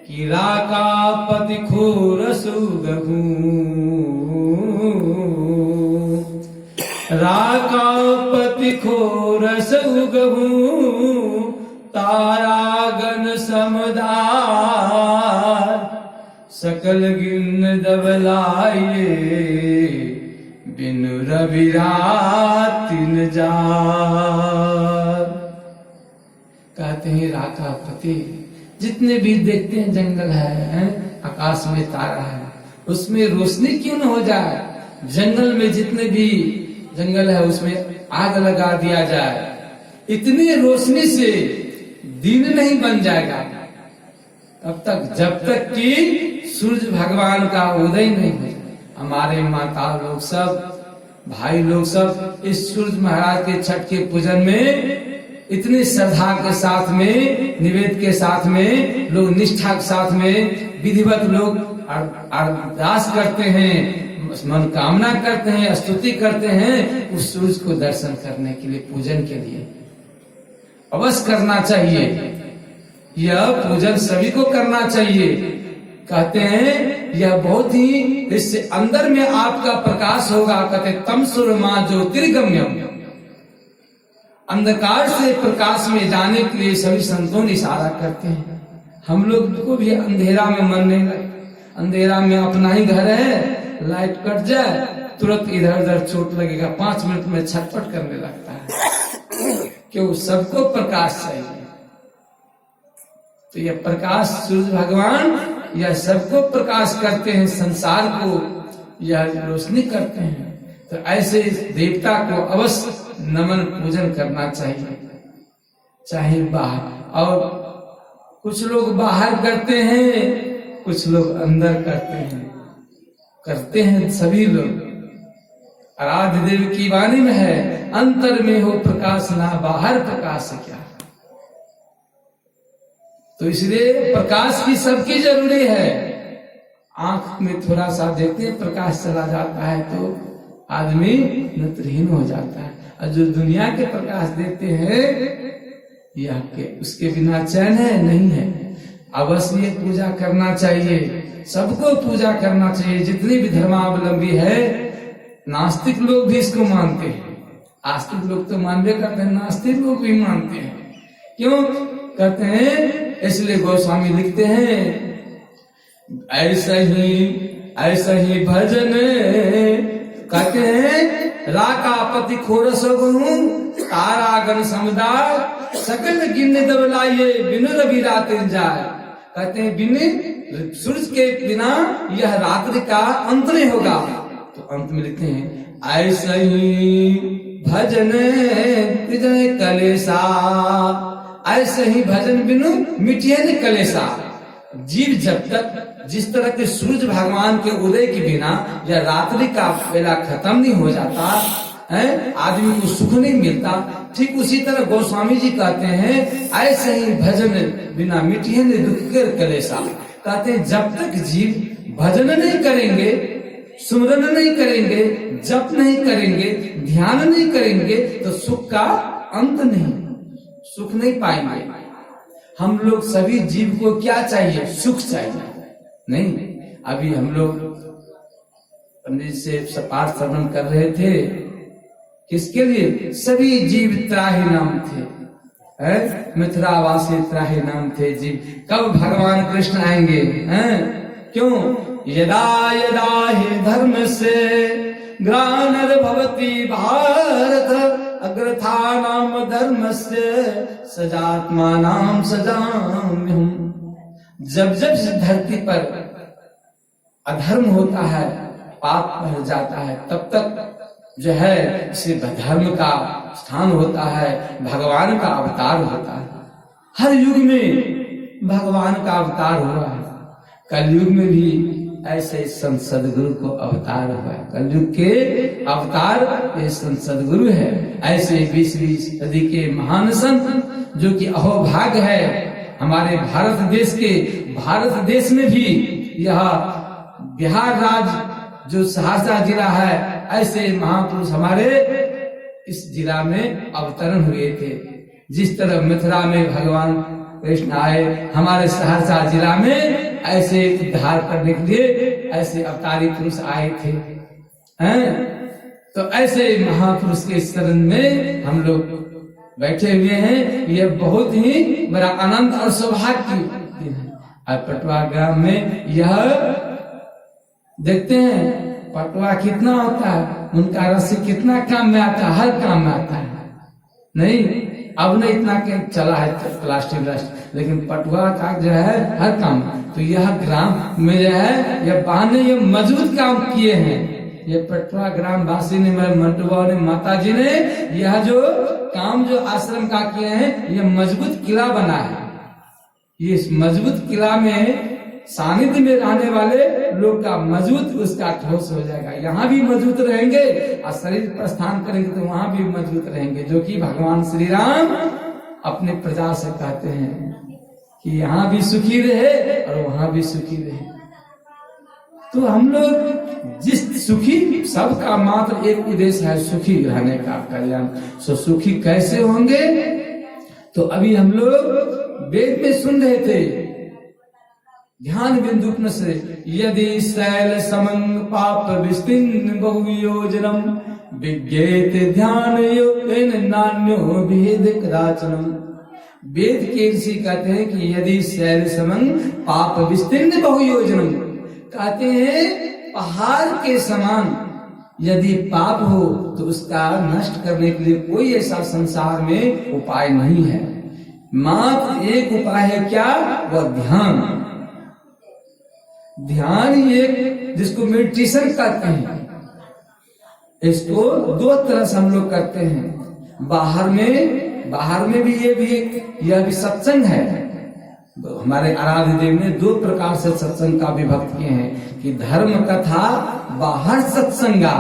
कि राका पति खोर सुगहू, राका पति खोर सुगहू, तारागन समुदाय सकल गिन दबलाइए, बिनु रवि रातिन जार। कहते हैं राका पति, जितने भी देखते हैं जंगल है, आकाश में तारा है, उसमें रोशनी क्यों न हो जाए। जंगल में जितने भी जंगल है उसमें आग लगा दिया जाए, इतनी रोशनी से दिन नहीं बन जाएगा तब तक, जब तक कि सूर्य भगवान का उदय नहीं हो। हमारे माता लोग सब, भाई लोग सब इस सूर्य महाराज के छठ के पूजन में इतनी श्रद्धा के साथ में, निवेद के साथ में, लोग निष्ठा के साथ में विधिवत लोग अरदास करते हैं, मनोकामना करते हैं, स्तुति करते हैं उस सूर्य को दर्शन करने के लिए, पूजन के लिए। अवश्य करना चाहिए, यह पूजन सभी को करना चाहिए। कहते हैं यह बहुत ही, इससे अंदर में आपका प्रकाश होगा। कहते तम सुरमा ज्योतिर्गम्यम, अंधकार से प्रकाश में जाने के लिए सभी संतों ने इशारा करते हैं। हम लोग को भी अंधेरा में मन नहीं लगता। अंधेरा में अपना ही घर है, लाइट कट जाए तुरंत इधर उधर चोट लगेगा, 5 मिनट में छटपट करने लगता है। क्यों? सबको प्रकाश चाहिए। तो यह प्रकाश सूर्य भगवान यह सबको प्रकाश करते हैं, संसार को यह रोशनी करते हैं। तो ऐसे देवता को अवश्य नमन पूजन करना चाहिए, चाहे बाहर। और कुछ लोग बाहर करते हैं, कुछ लोग अंदर करते हैं सभी लोग। आराध्य देव की वाणी में है, अंतर में हो प्रकाश ना बाहर प्रकाश क्या। तो इसलिए प्रकाश की सबकी जरूरी है। आंख में थोड़ा सा देखते हैं प्रकाश चला जाता है तो आदमी नेत्रहीन हो जाता है। और जो दुनिया के प्रकाश देते हैं यह के उसके बिना चैन है नहीं है। अवश्य पूजा करना चाहिए, सबको पूजा करना चाहिए। जितनी भी धर्मावलंबी है, नास्तिक लोग भी इसको मानते हैं। आस्तिक लोग तो मानवे करते हैं, नास्तिक लोग भी मानते हैं। क्यों कहते हैं? इसलिए गोस्वामी लिखते हैं, ऐसा ही भजन। कहते हैं राका पति खोरस गुरु, तारागन समुदाय सकल गिन दबलाइए, बिनु रवि रातिन जाए। कहते हैं बिनु सूरज के बिना यह रात्रि का अंत नहीं होगा। तो अंत में लिखते हैं ऐसा ही भजन विजय कलेसा, ऐसे ही भजन बिनु मिटिए न कलेसा। जीव जब तक जिस तरह के सूर्य भगवान के उदय के बिना यह रात्रि का बेला खत्म नहीं हो जाता है, आदमी को सुख नहीं मिलता, ठीक उसी तरह गोस्वामी जी कहते हैं ऐसे ही भजन बिना मिटिए न दुख कर कलेसा। कहते हैं जब तक जीव भजन नहीं करेंगे, सुमरन नहीं करेंगे, जप नहीं करेंगे, ध्यान नहीं करेंगे तो सुख का अंत नहीं, सुख नहीं पाएंगे। हम लोग सभी जीव को क्या चाहिए? सुख चाहिए। नहीं, अभी हम लोग पंडित से पाठ श्रवण कर रहे थे, किसके लिए? सभी जीव त्राही नाम थे, मिथिलावासी त्राही नाम थे जीव। कब भगवान कृष्ण आएंगे? क्यों? यदा यदा हि धर्म से ग्लानिर्भवति भारत, अग्रथा नाम धर्म से सजात्मा नाम सजाम्यहम्। जब जब इस धरती पर अधर्म होता है, पाप बढ़ जाता है, तब तक जो है इसे धर्म का स्थान होता है, भगवान का अवतार होता है। हर युग में भगवान का अवतार हुआ है। कलयुग में भी ऐसे संत सदगुरु को अवतार हुआ है। कलयुग के अवतार ये संत सदगुरु है। ऐसे 20वीं सदी के महान संत जो कि अहोभाग्य है हमारे भारत देश के। भारत देश में भी यह बिहार राज्य जो सहरसा जिला है, ऐसे महापुरुष हमारे इस जिला में अवतरण हुए थे। जिस तरह मथुरा में भगवान कृष्ण आए हमारे सहरसा जिला में, ऐसे उद्धार करने के लिए ऐसे अवतारी पुरुष आए थे। तो ऐसे महापुरुष के शरण में हम लोग बैठे हुए हैं। यह बहुत ही बड़ा आनंद और सौभाग्य दिन है। और पटवा ग्राम में यह देखते हैं पटवा कितना होता है, उनका रस्सी कितना काम में आता है, हर काम में आता है। नहीं अब नहीं इतना के चला है प्लास्टिक, लेकिन पटुआ का जो है हर काम। तो यह ग्राम में जो है यह बहाने ये मजबूत काम किए हैं। ये पटुआ ग्राम वासी ने, मेरे मंटुआ ने, माता जी ने यह जो काम जो आश्रम का किए हैं, यह मजबूत किला बना है। ये मजबूत किला में सानिध्य में रहने वाले लोग का मजबूत उसका ठोस हो जाएगा। यहाँ भी मजबूत रहेंगे और शरीर प्रस्थान करेंगे तो वहां भी मजबूत रहेंगे, जो कि भगवान श्री राम अपने प्रजा से कहते हैं कि यहाँ भी सुखी रहे और वहां भी सुखी रहे। तो हम लोग जिस सुखी, सबका मात्र एक उद्देश्य है सुखी रहने का, कल्याण। सो सुखी कैसे होंगे? तो अभी हम लोग वेद में सुन रहे थे ध्यान बिंदु से, यदि शैल समंग पाप विस्तीर्ण बहुयोजनम विज्ञेत ध्यान योगेन नान्यो भेद कदाचनम। वेद के ऋषि कहते हैं कि यदि शैल समंग पाप विस्तीर्ण बहुयोजनम, कहते हैं पहाड़ के समान यदि पाप हो तो उसका नष्ट करने के लिए कोई ऐसा संसार में उपाय नहीं है। मात्र एक उपाय है, क्या? वह ध्यान। ध्यान ये जिसको मेडिटेशन कहते हैं, इसको दो तरह से हम लोग करते हैं। बाहर में भी यह भी सत्संग है। हमारे आराध्य देव ने दो प्रकार से सत्संग का विभक्त किए हैं कि धर्म कथा बाहर सत्संगा,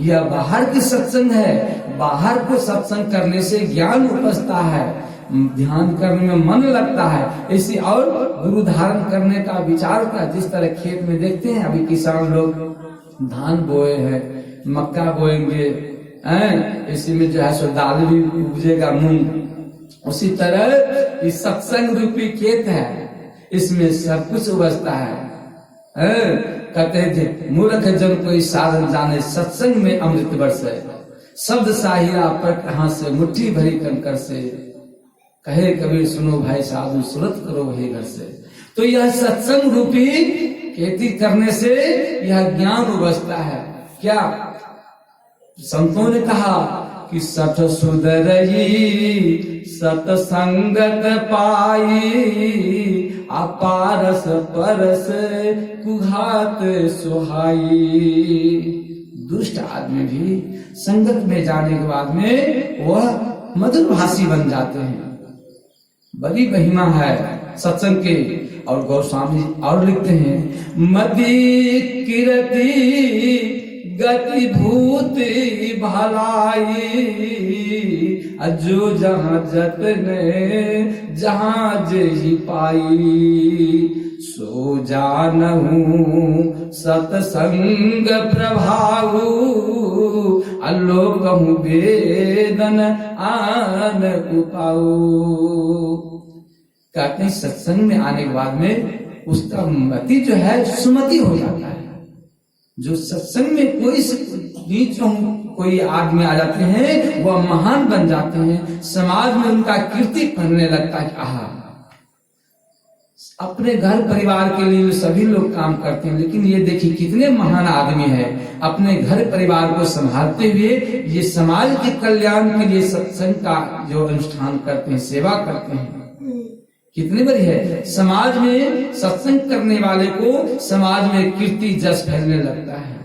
यह बाहर की सत्संग है। बाहर को सत्संग करने से ज्ञान उपजता है, ध्यान करने में मन लगता है। इसी और गुरु धारण करने का विचार का, जिस तरह खेत में देखते हैं अभी किसान लोग धान बोए हैं, मक्का बोएंगे, इसी में जो है सो दाल भी उपजेगा, मूंग। उसी तरह इस सत्संग रूपी खेत है, इसमें सब कुछ उपजता है। कहते थे मूर्ख जन कोई साधन जाने, सत्संग में अमृत बरसे। शब्द साहिरा पर कहां से, मुट्ठी भरी कंकर से। कहे कबीर सुनो भाई साधु, सुरत करो वही घर से। तो यह सत्संग रूपी खेती करने से यह ज्ञान उपजता है। क्या संतों ने कहा कि सठ सुधरई सतसंगत पाई, अपारस परस कुघात सुहाई। दुष्ट आदमी भी संगत में जाने के बाद में वह मधुर भाषी बन जाते हैं। बड़ी महिमा है सत्संग के। और गोस्वामी और लिखते हैं, मदी किरती गति भूति भलाई, जो जहाँ जतने जहाँ जेहि पाई। सो जानहु सतसंग प्रभाऊ, अलोकहु वेदन आन उपाऊ। कहते हैं सत्संग में आने के बाद में उसका मति जो है सुमति हो जाता है। जो सत्संग में कोई आदमी आ जाते हैं वह महान बन जाते हैं, समाज में उनका कीर्ति करने लगता है। आहा, अपने घर परिवार के लिए सभी लोग काम करते हैं, लेकिन ये देखिए कितने महान आदमी है, अपने घर परिवार को संभालते हुए ये समाज के कल्याण के लिए सत्संग का जो अनुष्ठान करते हैं, सेवा करते हैं। कितनी बड़ी है। समाज में सत्संग करने वाले को समाज में कीर्ति जस फैलने लगता है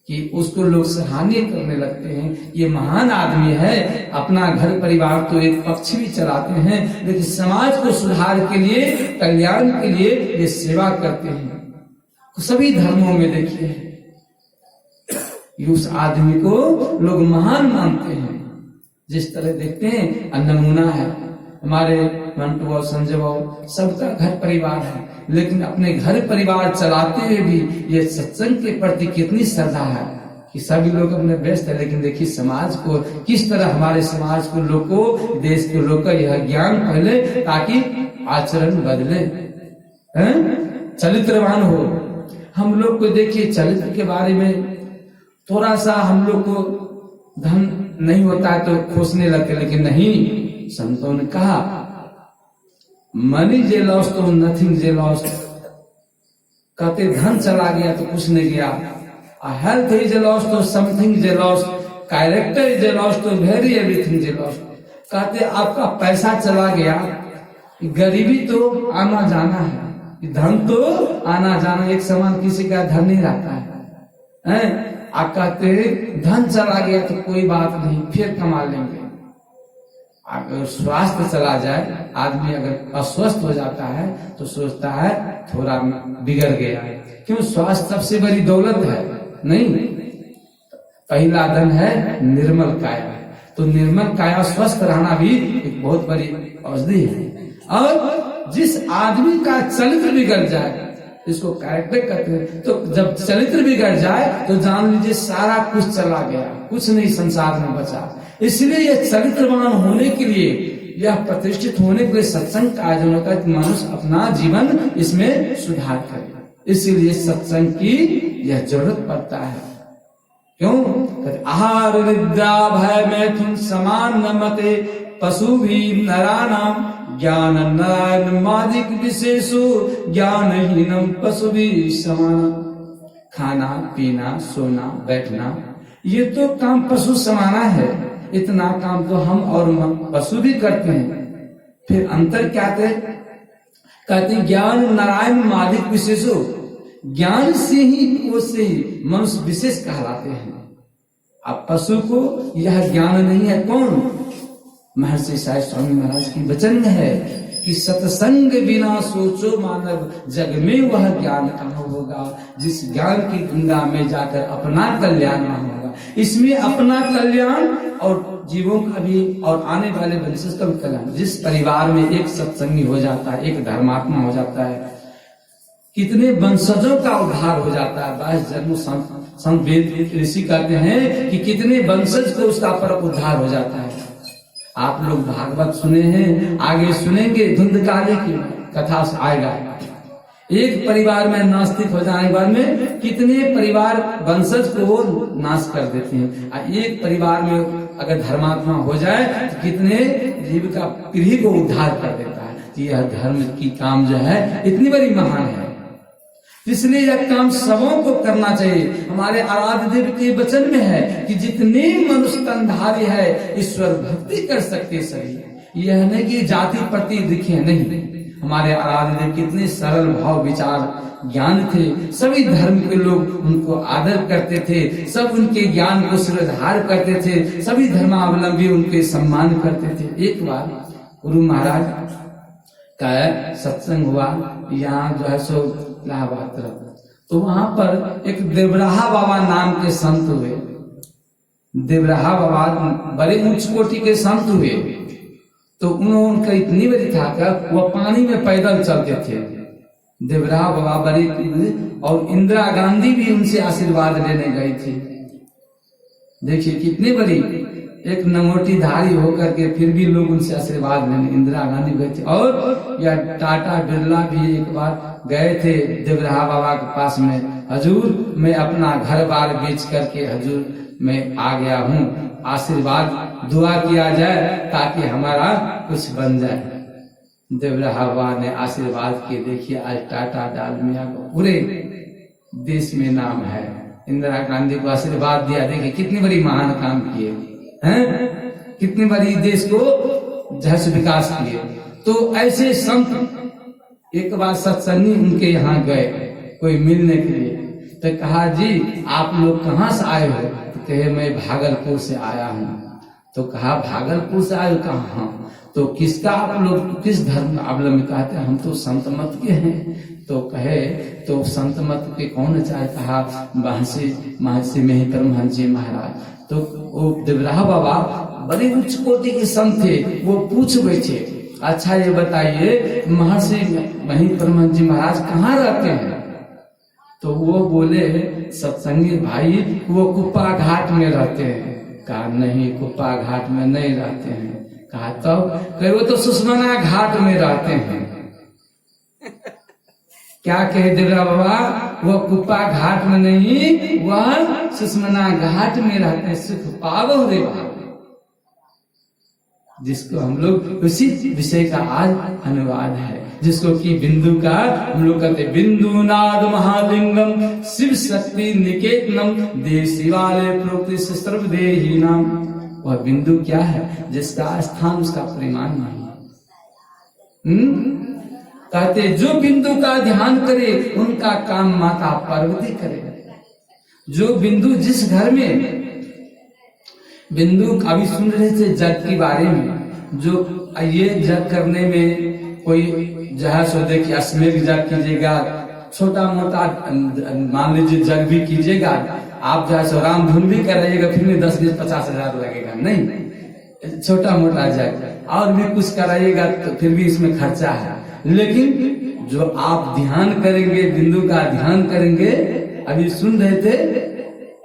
कि उसको लोग सराहनीय करने लगते हैं, ये महान आदमी है। अपना घर परिवार तो एक पक्ष भी चलाते हैं, लेकिन समाज को सुधार के लिए, कल्याण के लिए ये सेवा करते हैं। सभी धर्मों में देखिए उस आदमी को लोग महान मानते हैं। जिस तरह देखते हैं नमूना है हमारे मंटू और संजय बाबू, सबका घर परिवार है, लेकिन अपने घर परिवार चलाते हुए भी ये सत्संग के प्रति कितनी श्रद्धा है कि सभी लोग अपने व्यस्त है। लेकिन देखिए समाज को किस तरह, हमारे समाज को लोग को, देश के लोग का यह ज्ञान फैले ताकि आचरण बदले, चरित्रवान हो। हम लोग को देखिए चरित्र के बारे में थोड़ा सा हम लोग को धन नहीं होता है तो खोसने लगते, लेकिन नहीं, संतों ने कहा मनी जे लॉस्ट तो नथिंग जे लॉस्ट। कहते धन चला गया तो कुछ नहीं गया, हेल्थ इज लॉस्ट तो something J lost, character is lost तो वेरी एवरीथिंग जे लॉस्ट। कहते आपका पैसा चला गया, गरीबी तो आना जाना है, धन तो आना जाना, एक समान किसी का धन नहीं रहता है। आप कहते धन चला गया तो कोई बात नहीं, फिर कमा लेंगे। अगर स्वास्थ्य चला जाए, आदमी अगर अस्वस्थ हो जाता है तो सोचता है थोड़ा बिगड़ गया। क्यों? स्वास्थ्य सबसे बड़ी दौलत है नहीं, पहला धन है निर्मल काया। तो निर्मल काया स्वस्थ रहना भी एक बहुत बड़ी औषधि है। और जिस आदमी का चरित्र बिगड़ जाए, इसको कैरेक्टर कहते हैं, तो जब चरित्र बिगड़ जाए तो जान लीजिए सारा कुछ चला गया, कुछ नहीं संसार में बचा। इसलिए यह चरित्रवान होने के लिए, यह प्रतिष्ठित होने के लिए सत्संग का आयोजन होता है कि मनुष्य अपना जीवन इसमें सुधार करे। इसीलिए सत्संग की यह जरूरत पड़ता है। क्यों? आहार निद्रा भय मैथुन समान न मते पशु भी नरानाम ज्ञान नारायण मादिक विशेषो ज्ञानहीनम पशु भी समान। खाना पीना सोना बैठना ये तो काम पशु समाना है, इतना काम तो हम और पशु भी करते हैं। फिर अंतर क्या थे? कहते ज्ञान नारायण मादिक विशेषो, ज्ञान से ही कोष से ही मनुष्य विशेष कहलाते हैं। अब पशु को यह ज्ञान नहीं है। कौन? महर्षि साईं स्वामी महाराज की वचन है कि सत्संग बिना सोचो मानव जग में वह ज्ञान कहाँ होगा, जिस ज्ञान की गंगा में जाकर अपना कल्याण न होगा। इसमें अपना कल्याण और जीवों का भी और आने वाले वंशज का भी कल्याण। जिस परिवार में एक सत्संगी हो जाता है, एक धर्मात्मा हो जाता है, कितने वंशजों का उद्धार हो जाता है। 22 जन्मों संत वेद ऋषि कहते हैं कि कितने वंशज को उसका पर उद्धार हो जाता है। आप लोग भागवत सुने हैं, आगे सुनेंगे, धुंधकाले की कथा आएगा। एक परिवार में नास्तिक हो जाने के बाद में कितने परिवार वंशज को नाश कर देते हैं। एक परिवार में अगर धर्मात्मा हो जाए तो कितने जीव का पीढ़ी को उद्धार कर देता है। यह धर्म की काम जो है इतनी बड़ी महान है, इसलिए यह काम सबों को करना चाहिए। हमारे आराध्य देव के वचन में है कि जितने मनुष्य तनधारी है ईश्वर भक्ति कर सकते सभी। यह नहीं कि जाति प्रति दिखे, नहीं। हमारे आराध्य देव कितने सरल भाव विचार ज्ञान थे, सभी धर्म के लोग उनको आदर करते थे, सब उनके ज्ञान को सिरधार करते थे, सभी धर्मावलंबी उनके सम्मान करते थे। एक बार गुरु महाराज का सत्संग हुआ, यहाँ जो है सो इलाहाबाद तरफ, तो वहां पर एक देवराहा बाबा नाम के संत हुए। देवराहा बाबा बड़े उच्च कोटि के संत हुए। तो उनका इतनी बड़ी था क्या वह पानी में पैदल चलते थे। देवराहा बाबा बड़े, और इंदिरा गांधी भी उनसे आशीर्वाद लेने गई थी। देखिए कितनी बड़ी, एक नंगोटीधारी होकर के फिर भी लोग उनसे आशीर्वाद लेने इंदिरा गांधी गए थे। और या टाटा बिरला भी एक बार गए थे देवराहा बाबा के पास में, हजूर मैं अपना घर बार बेच करके हजूर मैं आ गया हूँ, आशीर्वाद दुआ किया जाए ताकि हमारा कुछ बन जाए। देवराहा बाबा ने आशीर्वाद किए। देखिए आज टाटा डालमिया को पूरे देश में नाम है। इंदिरा गांधी को आशीर्वाद दिया, देखिए कितनी बड़ी महान काम किए हैं, कितनी बड़ी देश को जैसे विकास किए। तो ऐसे संत एक बार सत्संगी उनके यहाँ गए कोई मिलने के लिए, तो कहा जी आप लोग कहाँ से आए हो? तो कहे मैं भागलपुर से आया हूँ। तो कहा भागलपुर से आए हो? कहाँ? तो किसका आप लोग किस धर्म अवलंबी? कहते हम तो संत मत के हैं। तो कहे तो संत मत के कौन चाहे? कहा महर्षि में परमहंस जी महाराज। तो वो देवराहा बाबा बड़े उच्च कोटि के संत थे। वो पूछ बैठे, अच्छा ये बताइए महर्षि मही परमहंस जी महाराज कहाँ रहते हैं? तो वो बोले सत्संगी भाई वो कुप्पा घाट में रहते हैं। कहा नहीं कुप्पा घाट में नहीं रहते हैं। कहा तब? कहे वो तो सुषमना घाट में रहते हैं। क्या कह देगा बाबा, वह कुप्पा घाट में नहीं, वह सुषमना घाट में रहते हैं, सुख पावो रे बाबा। जिसको हम लोग उसी विषय का आज अनुवाद है, जिसको कि बिंदु का हम लोग कहते बिंदु नाद महालिंगम शिव शक्ति निकेतनम देव शिवालय प्रोक्ति सर्वदेही नाम। वह बिंदु क्या है, जिसका स्थान उसका परिमाण नहीं। कहते जो बिंदु का ध्यान करे उनका काम माता पार्वती करे। जो बिंदु जिस घर में बिंदु अभी सुन रहे थे जग के बारे में, जो ये जग करने में कोई जहां सोचे कि अश्मेध जग कीजिएगा, छोटा मोटा मान लीजिए जग भी कीजिएगा, आप जहाँ सो राम धुन भी कराइएगा, फिर भी 10-20-50 हजार लगेगा। नहीं, छोटा मोटा जग और भी कुछ कराइएगा तो फिर भी इसमें खर्चा है। लेकिन जो आप ध्यान करेंगे, बिंदु का ध्यान करेंगे, अभी सुन रहे थे,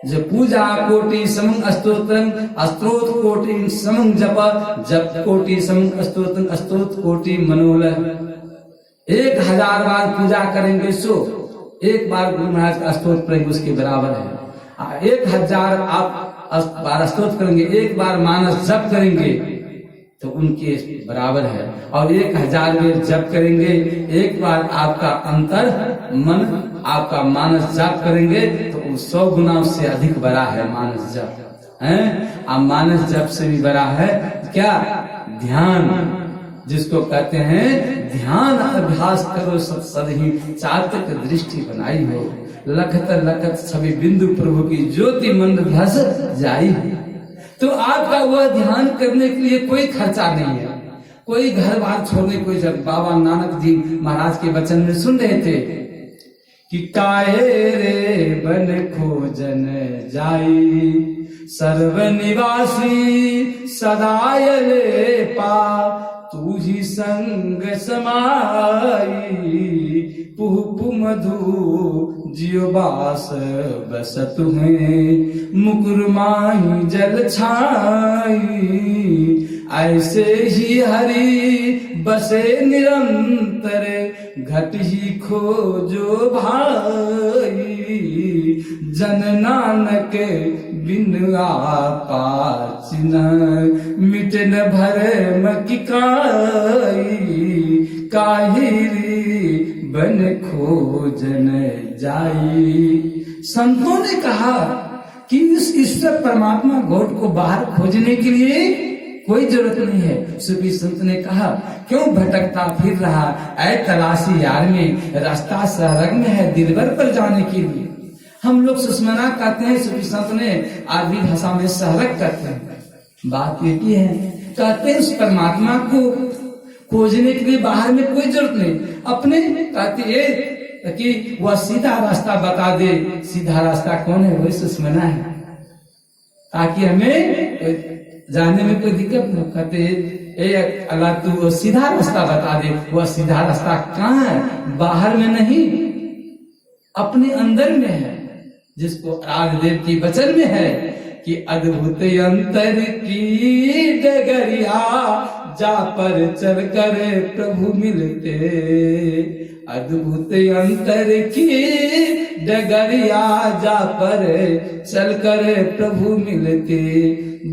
जो पूजा कोटि समं स्तोत्रं स्तोत्र कोटि समं जप जप कोटि समं स्तोत्रं स्तोत्र कोटि मनोलय। 1000 बार पूजा करेंगे सो एक बार गुरु महाराज का स्तोत्र करेंगे उसके बराबर है। 1000 आप बार स्तोत्र करेंगे, एक बार मानस जप करेंगे तो उनके बराबर है। और 1000 बार जप करेंगे, एक बार आपका अंतर मन आपका मानस जाप करेंगे तो 100 गुना से अधिक बड़ा है मानस जप है। अब मानस जप से भी बड़ा है क्या, ध्यान, जिसको कहते हैं ध्यान अभ्यास करो सब सदही चातक दृष्टि बनाई हो, लखत लखत सभी बिंदु प्रभु की ज्योति मंद धस जाई। तो आपका वह ध्यान करने के लिए कोई खर्चा नहीं है, कोई घर बार छोड़ने कोई जब। बाबा नानक जी महाराज के वचन में सुन रहे थे कि काहे रे बन खोजन जाई सर्व निवासी सदायले पा, तू ही संग समाई पुह मधु जियो बास बस तुम्हें मुकुर माही जल छाई। ऐसे ही हरि बसे निरंतर घट ही खोजो भाई, जन नानक बिन आपा चिन्ह मिट न भरम की काहिरी बन खोजन जाई। संतों ने कहा कि इस ईश्वर परमात्मा गॉड को बाहर खोजने के लिए कोई जरूरत नहीं है। सूफी संत ने कहा क्यों भटकता फिर रहा ऐ तलाशी यार में, रास्ता सरंग है दिलबर पर जाने के लिए। हम लोग सुषमना कहते हैं, सूफी संत ने आरबी भाषा में सहरक कहते हैं। बात ये की है, कहते हैं उस परमात्मा को खोजने के लिए बाहर में कोई जरूरत नहीं, अपने कहते हैं कि वह सीधा रास्ता बता दे। सीधा रास्ता कौन है, वही सुषमना है, ताकि हमें जाने में कोई दिक्कत न। कहते अल्लाह तू सीधा रास्ता बता दे। वह सीधा रास्ता कहाँ है, बाहर में नहीं, अपने अंदर में है, जिसको आदिदेव की वचन में है कि अद्भुत अंतर की डगरिया जा पर चल कर प्रभु मिलते। अद्भुत अंतर की डगरिया जा पर चल कर प्रभु मिलते।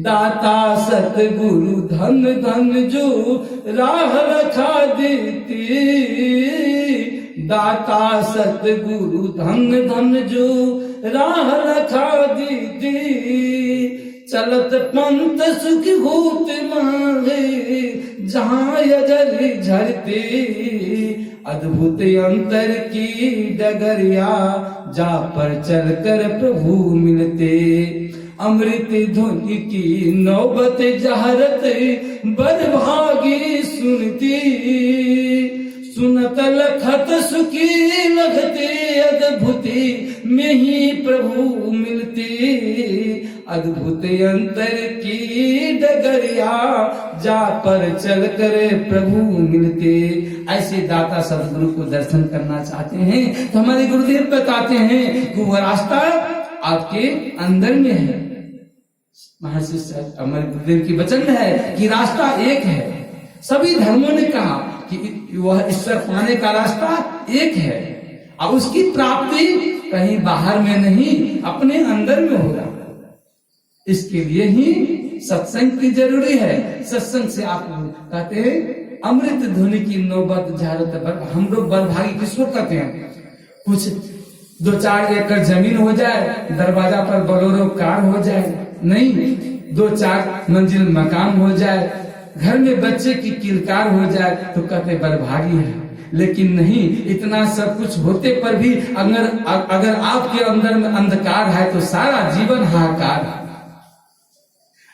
दाता सतगुरु धन धन जो राह रखा देती। दाता सतगुरु धन धन जो राह रखा देती। चलत पंथ सुख होत मांगे जहाँ यजल झरते। अद्भुत अंतर की डगरिया जा पर चल कर प्रभु मिलते। अमृत ध्वनि की नौबत जहरत बरभागी सुनती। सुनत लखत सुखी लगते अद्भुति में ही प्रभु मिलती। अद्भुत अंतर की डगरिया जा पर चल कर प्रभु मिलते। ऐसे दाता सदगुरु को दर्शन करना चाहते हैं तो हमारे गुरुदेव बताते हैं कि वह रास्ता आपके अंदर में है। महर्षि हमारे गुरुदेव की वचन है कि रास्ता एक है। सभी धर्मों ने कहा कि वह ईश्वर पाने का रास्ता एक है और उसकी प्राप्ति कहीं बाहर में नहीं, अपने अंदर में होगा। इसके लिए ही सत्संग की जरूरी है। सत्संग से आप कहते हैं अमृत ध्वनि की नौबत झारत। हम लोग बड़भागी किसको कहते हैं? कुछ 2-4 एकड़ जमीन हो जाए, दरवाजा पर बोलेरो कार हो जाए, नहीं 2-4 मंजिल मकान हो जाए, घर में बच्चे की किलकार हो जाए तो कहते बड़भागी है। लेकिन नहीं, इतना सब कुछ होते पर भी अगर आपके अंदर में अंधकार है तो सारा जीवन हाहाकार है।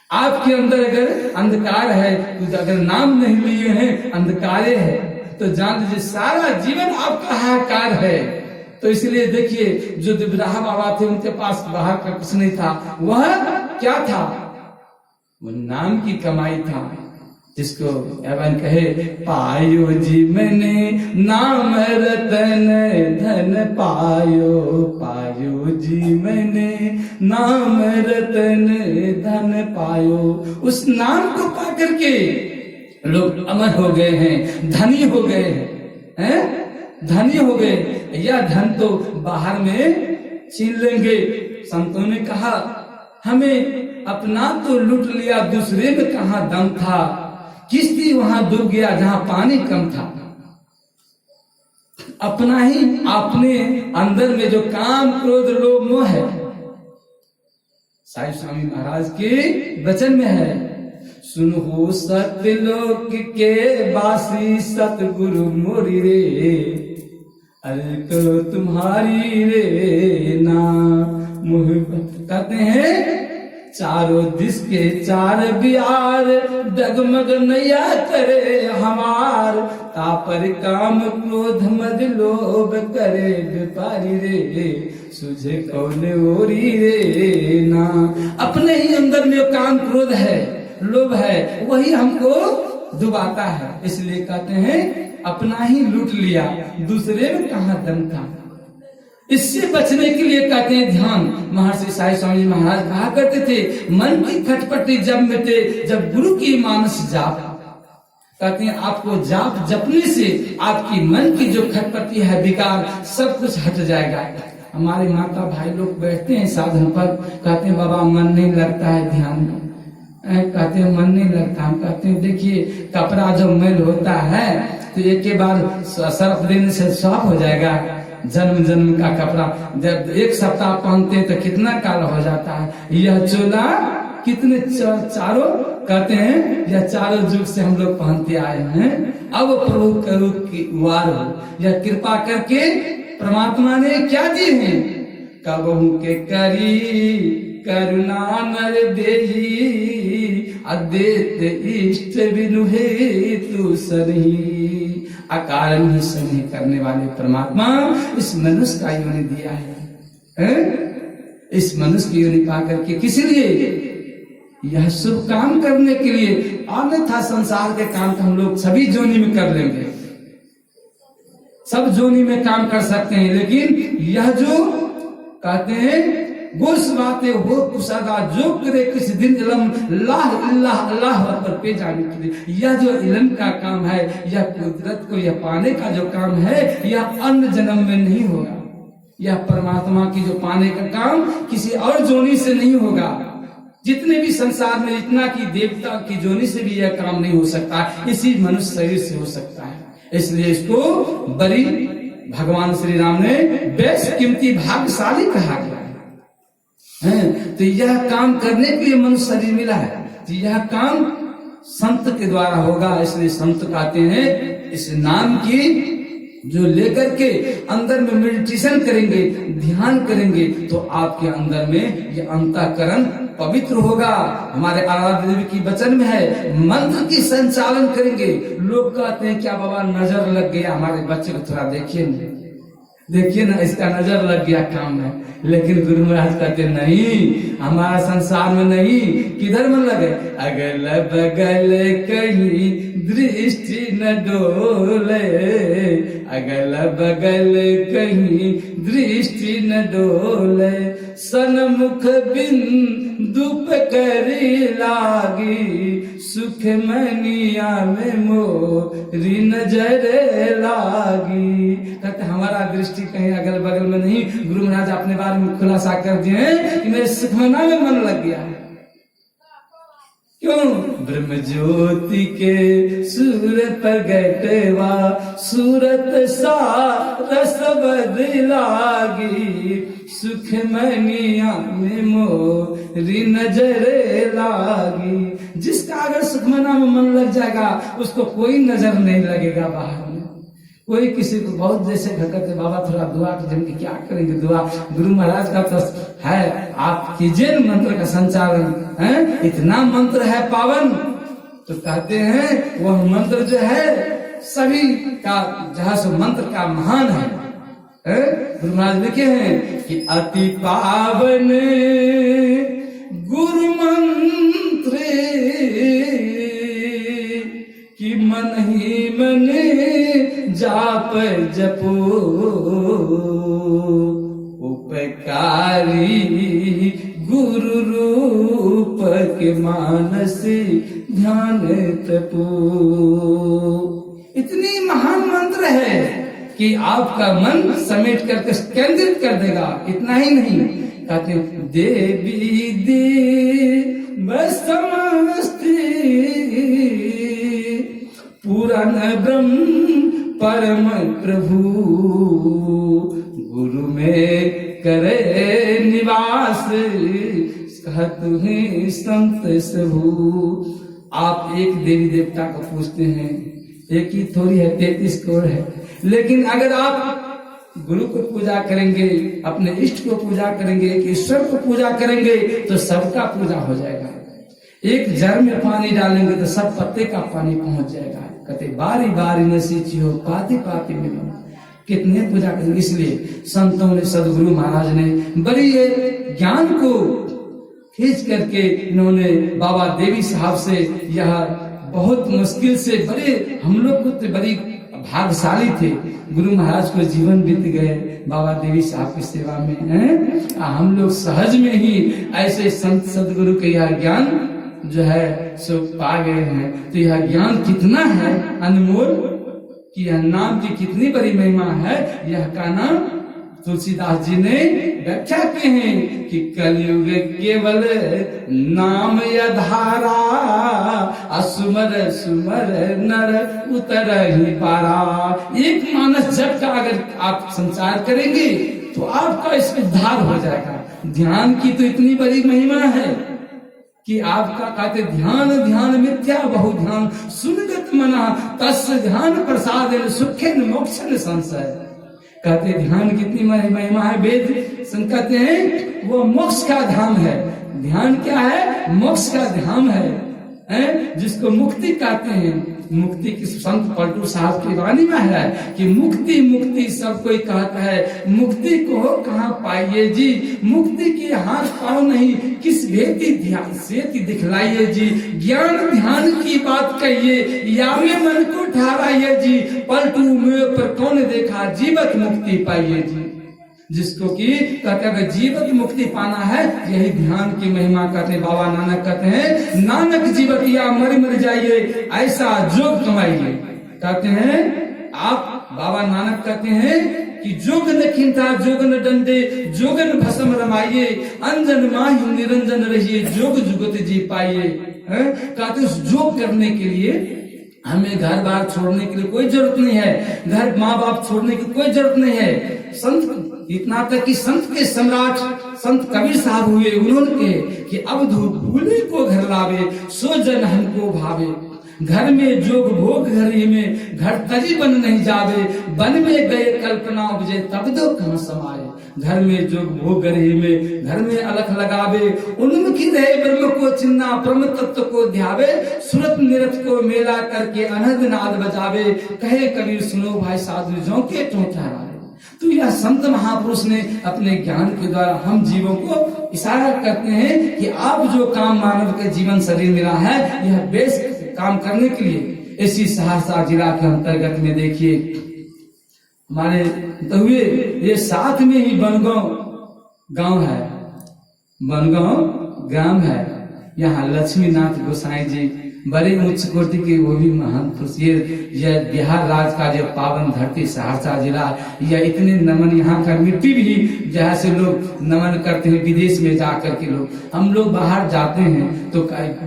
आपके अंदर अगर अंधकार है तो अगर नाम नहीं लिए हैं अंधकारे है तो जान लीजिए सारा जीवन आपका हाहाकार है। तो इसलिए देखिए जो दिव्यराह बाबा थे उनके पास बाहर का कुछ नहीं था, वह क्या था? वो नाम की कमाई था, जिसको एवं कहे पायो जी मैंने नाम रतन धन पायो, पायो जी मैंने नाम रतन धन पायो। उस नाम को पा करके लोग अमर हो गए हैं, धनी हो गए हैं, धनी हो गए। यह धन तो बाहर में छीन लेंगे। संतों ने कहा हमें अपना तो लूट लिया, दूसरे में कहाँ दम था। किश्ती वहां डूब गया जहां पानी कम था। अपना ही अपने अंदर में जो काम क्रोध लोभ मोह है, साईं स्वामी महाराज के वचन में है, सुनो सत्यलोक के बासी सतगुरु मोरी रे, अरे करो तुम्हारी रे ना मोहब्बत। कहते हैं चारों दिस के चार बिहार डगमग नैया करे हमार, तापर काम क्रोध मद लोभ करे व्यापारी रे, सुझे कौन ओरी रे ना। अपने ही अंदर में काम क्रोध है, लोभ है, वही हमको डुबाता है। इसलिए कहते हैं अपना ही लूट लिया, दूसरे में कहाँ दम था। इससे बचने के लिए कहते हैं ध्यान। महर्षि साईं स्वामी महाराज कहा करते थे मन की खटपटी जब मिटे जब गुरु की मानस जाप। कहते हैं आपको जाप जपने से आपकी मन की जो खटपटी है विकार सब कुछ हट जाएगा। हमारे माता भाई लोग बैठते हैं साधन पर, कहते हैं बाबा मन नहीं लगता है ध्यान में, कहते हैं मन नहीं लगता। हम कहते हैं देखिए कपड़ा जो मैल होता है तो एक के बाद सर्फ देने से साफ हो जाएगा। जन्म जन्म का कपड़ा जब 1 सप्ताह पहनते हैं तो कितना काला हो जाता है। यह चोला कितने चारों कहते हैं यह चारों युग से हम लोग पहनते आए हैं। अब प्रभु करो की वार हो, यह कृपा करके परमात्मा ने क्या दी है? कबहू के करी करुणा नर देही, अदेत इष्ट बिनु हे तू सरही। अकारण ही सही करने वाले परमात्मा इस मनुष्य का योनि दिया है, इस मनुष्य की योनि पा करके किस लिए? यह शुभ काम करने के लिए। अन्यथा संसार के काम तो हम लोग सभी जोनी में कर लेंगे, सब जोनी में काम कर सकते हैं, लेकिन यह जो कहते हैं गोस बातें हो कुसदा जो करे किस दिन इलम लाह अल्लाह अल्लाह पर पे जाने के लिए। यह जो इलम का काम है, यह कुदरत को यह पाने का जो काम है, यह अन्य जन्म में नहीं होगा। यह परमात्मा की जो पाने का काम किसी और जोनी से नहीं होगा। जितने भी संसार में इतना की देवता की जोनी से भी यह काम नहीं हो सकता, इसी मनुष्य शरीर से हो सकता है। इसलिए इसको बड़ी भगवान श्री राम ने बेस्ट कीमती भाग्यशाली कहा गया है। तो यह काम करने के लिए मनुष्य शरीर मिला है, तो यह काम संत के द्वारा होगा। इसलिए संत कहते हैं इस नाम की जो लेकर के अंदर में मेडिटेशन करेंगे, ध्यान करेंगे, तो आपके अंदर में ये अंतःकरण पवित्र होगा। हमारे आराध्य देवी की वचन में है मंत्र की संचालन करेंगे। लोग कहते हैं क्या बाबा नजर लग गया, हमारे बच्चे को थोड़ा देखिए ना इसका नजर लग गया काम में। लेकिन गुरु महाराज कहते नहीं, हमारा संसार में नहीं, किधर मन लगे? अगल बगल कहीं दृष्टि न डोले, अगल बगल कहीं दृष्टि न डोले, सन्मुख बिंदु करी लागी, सुख मनिया में मोरी नजर लागी। कहते हमारा दृष्टि कहीं अगल बगल में नहीं। गुरु महाराज अपने बारे में खुलासा कर दिए कि मेरे सुखमना में मन लग गया है। क्यों? ब्रह्म ज्योति के सूरत प्रगटवा सूरत सा रस बदलागी। सुख मनिया में मोरी नजर लागी। जिसका अगर सुखमना में मन लग जाएगा उसको कोई नजर नहीं लगेगा बाहर में। कोई किसी को बहुत जैसे कहते बाबा थोड़ा दुआ कीजिए, क्या करेंगे दुआ? गुरु महाराज का तो है, आप कीजिए मंत्र का संचालन है, इतना मंत्र है पावन। तो कहते हैं वह मंत्र जो है सभी का जहाँ से मंत्र का महान है। गुरु महाराज लिखे हैं कि अति पावन गुरु मंत्र कि मन ही मन जाप जपो। उपकारी गुरु रूप के मानस ध्यान तपो। इतनी महान मंत्र है कि आपका मन समेट करके केंद्रित कर देगा। इतना ही नहीं, कहते देवी देव समस्ती पूरन ब्रह्म परम प्रभु। गुरु में करे निवास कहतु है संत सबू। आप एक देवी देवता को पूछते हैं, एक ही थोड़ी है, 33 करोड़ है। लेकिन अगर आप गुरु को पूजा करेंगे, अपने इष्ट को पूजा करेंगे, एक ईश्वर को पूजा करेंगे तो सबका पूजा हो जाएगा। एक जड़ में पानी डालेंगे तो सब पत्ते का पानी पहुंच जाएगा। कहते बारी बारी न सींचियो पाती पाती में कितने पूजा करेंगे। इसलिए संतों ने, सदगुरु महाराज ने बड़ी ये ज्ञान को खींच करके इन्होंने बाबा देवी साहब से, यह बहुत मुश्किल से, बड़े हम लोग को तो बड़ी भाग्यशाली थे, गुरु महाराज को जीवन बीत गए बाबा देवी साहब की सेवा में। हम लोग सहज में ही ऐसे संत सदगुरु के यह ज्ञान जो है सो पा गए हैं। तो यह ज्ञान कितना है अनमोल, कि यह नाम की कितनी बड़ी महिमा है। यह का नाम तुलसीदास जी ने व्याख्या किए हैं कि कलयुग केवल नाम यधारा असुमर सुमर नर उतर ही पारा। एक मानस जप का अगर आप संचार करेंगे तो आपका इसमें उद्धार हो जाएगा। ध्यान की तो इतनी बड़ी महिमा है कि आपका कहते ध्यान ध्यान मिथ्या बहु ध्यान सुनगत मना तस् ध्यान प्रसाद सुखेन मोक्षन संशय। कहते ध्यान कितनी महिमा है। वेद कहते हैं वो मोक्ष का धाम है। ध्यान क्या है? मोक्ष का धाम है, जिसको मुक्ति कहते हैं। मुक्ति की संत पलटू साहब की वाणी में है कि मुक्ति मुक्ति सब कोई कहता है, मुक्ति को कहाँ पाइए जी? मुक्ति के हाथ पाओ नहीं, किस भेदी ध्यान से दिखलाइए जी। ज्ञान ध्यान की बात कहिए, यावे मन को ठहराइए जी। पलटू में पर कौन देखा, जीवत मुक्ति पाइए जी। जिसको कि कहते हैं जीवत मुक्ति पाना है, यही ध्यान की महिमा कहते हैं। बाबा नानक कहते हैं नानक जीवतिया मर मर जाइए ऐसा जोग कमाइए। कहते हैं आप, बाबा नानक कहते हैं कि जोग न खिंता जोगन डंडे जोगन भस्म रमाइए अंजन माही निरंजन रहिए जोग जुगत जी पाइए। कहते उस जोग करने के लिए हमें घर बार छोड़ने के लिए कोई जरूरत नहीं है, घर माँ बाप छोड़ने की कोई जरूरत नहीं है। संत इतना तक कि संत के सम्राट संत कबीर साहब हुए, उन्होंने कहे कि अब भूले को घर लावे सो जन हमको भावे। घर में जोग भोग घरी में घर तरी बन नहीं जावे। बन में गए कल्पना उपजे तब दो कहाँ समाए। घर में जोग भोग घरी में घर में अलख लगावे। उन्मुखी रहे ब्रह्म को चिन्ना ब्रह्म तत्व को ध्यावे। सुरत निरत को मेला करके अनहद नाद बजावे। कहे कबीर सुनो भाई साधु जो के तो ठहरावे। तो यह संत महापुरुष ने अपने ज्ञान के द्वारा हम जीवों को इशारा करते हैं कि आप जो काम मानव के जीवन शरीर मिला है यह बेस काम करने के लिए। इसी सहरसा जिला के अंतर्गत में देखिए हमारे दहुए ये साथ में ही बनगांव गांव है, बनगांव ग्राम है। यहाँ लक्ष्मीनाथ गोसाई जी बड़े उच्च कोटि के वो भी महान पुरुष। ये बिहार राज्य का जो पावन धरती सहरसा जिला, या इतने नमन, यहाँ का मिट्टी भी जहाँ से लोग नमन करते हैं विदेश में जाकर के लोग। हम लोग बाहर जाते हैं तो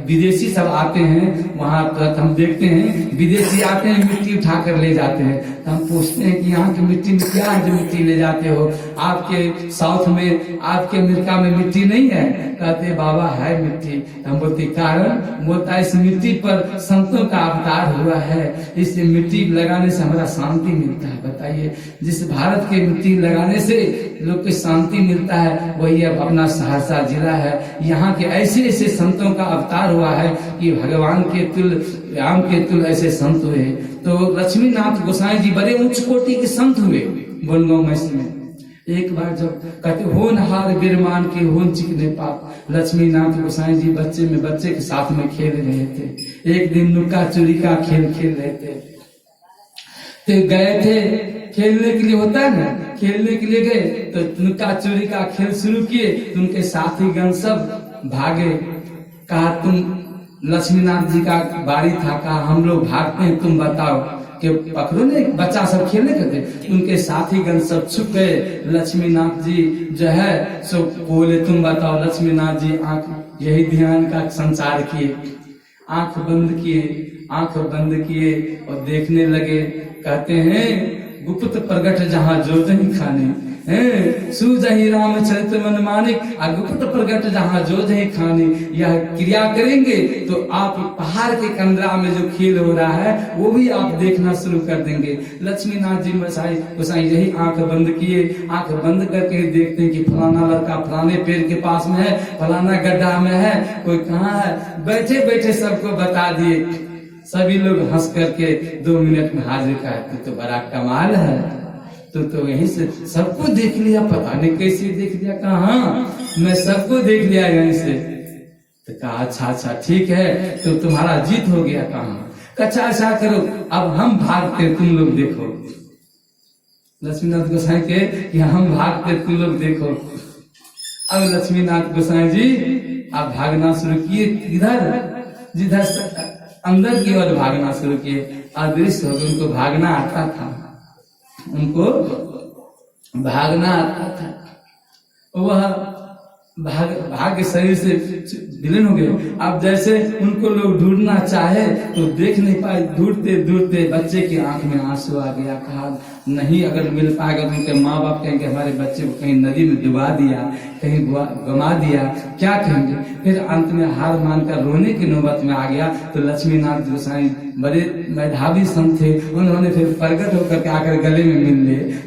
विदेशी सब आते हैं वहाँ पर, हम देखते हैं विदेशी आते हैं मिट्टी उठा कर ले जाते हैं। तो हम पूछते हैं कि यहाँ की मिट्टी में क्या है जो मिट्टी ले जाते हो, आपके साउथ में, आपके अमेरिका में मिट्टी नहीं है? कहते बाबा है मिट्टी। हम बोलते कारण, बोलता इस मिट्टी पर संतों का अवतार हुआ है, इससे मिट्टी लगाने से हमारा शांति मिलता है। बताइए, जिस भारत के मिट्टी लगाने से लोग को शांति मिलता है वही अब अपना सहरसा जिला है। यहाँ के ऐसे ऐसे संतों का अवतार हुआ है कि भगवान के तुल्य, राम के तुल्य ऐसे संत हुए। तो लक्ष्मीनाथ गोसाई जी बड़े उच्च कोटि के संत हुए बनगांव मैसी में। एक बार जब कहते होनहार बिरमान के होन चिकने पाप, लक्ष्मीनाथ गोसाई जी बच्चे के साथ में खेल रहे थे। एक दिन नुका चोरी का खेल खेल रहे थे, तो गए थे खेलने के लिए, होता है ना, खेलने के लिए गए तो नुका चोरी का खेल शुरू किए। तो उनके साथी गण सब भागे। कहा तुम, लक्ष्मीनाथ जी का बारी था, कहा हम लोग भागते हैं, तुम बताओ कि पकड़ो ने, बच्चा सब खेलने करते। उनके साथी गण सब छुप गए। लक्ष्मीनाथ जी जो है सो बोले तुम बताओ। लक्ष्मीनाथ जी आंख यही ध्यान का संचार किए, आंख बंद किए और देखने लगे। कहते हैं गुप्त प्रगट जहाँ जोधहि खाने, सूझहि रामचरित मन मानिक, गुप्त प्रगट जहाँ जोधहि खाने। यह क्रिया करेंगे तो आप पहाड़ के कंदरा में जो खेल हो रहा है वो भी आप देखना शुरू कर देंगे। लक्ष्मीनाथ जी गोसाई यही आंख बंद किए। आंख बंद करके देखते हैं कि फलाना लड़का फलाने पेड़ के पास में है, फलाना गड्ढा में है, कोई कहाँ है। बैठे बैठे सबको बता दिए। सभी लोग हंस करके 2 मिनट में हाजिर करते। तो बड़ा कमाल है, तो यहीं से सबको देख लिया, पता नहीं कैसे देख लिया। कहा मैं सबको देख लिया यहीं से। तो कहा अच्छा ठीक है, तो तुम्हारा जीत हो गया। कहा अच्छा करो, अब हम भागते तुम लोग देखो। लक्ष्मीनाथ गोसाई के कि हम भागते तुम लोग देखो। अब लक्ष्मीनाथ गोसाई जी अब भागना शुरू किए, जिधर अंदर की ओर भागना शुरू किए। अदृश्य हो गए। उनको भागना आता था, वह भाग के शरीर से विलीन हो गए। अब जैसे उनको लोग ढूंढना चाहे तो देख नहीं पाए। ढूंढते बच्चे की आंख में आंसू आ गया। कहा नहीं, अगर मिल पाएगा तो उनके माँ बाप कहेंगे हमारे बच्चे को कहीं नदी में डुबा दिया, कहीं गमा दिया, क्या कहेंगे। फिर अंत में हार मानकर रोने की नौबत में आ गया। तो लक्ष्मीनाथ गोसाई बड़े मेधावी संत थे, उन्होंने फिर प्रकट होकर के आकर गले में मिल लिए।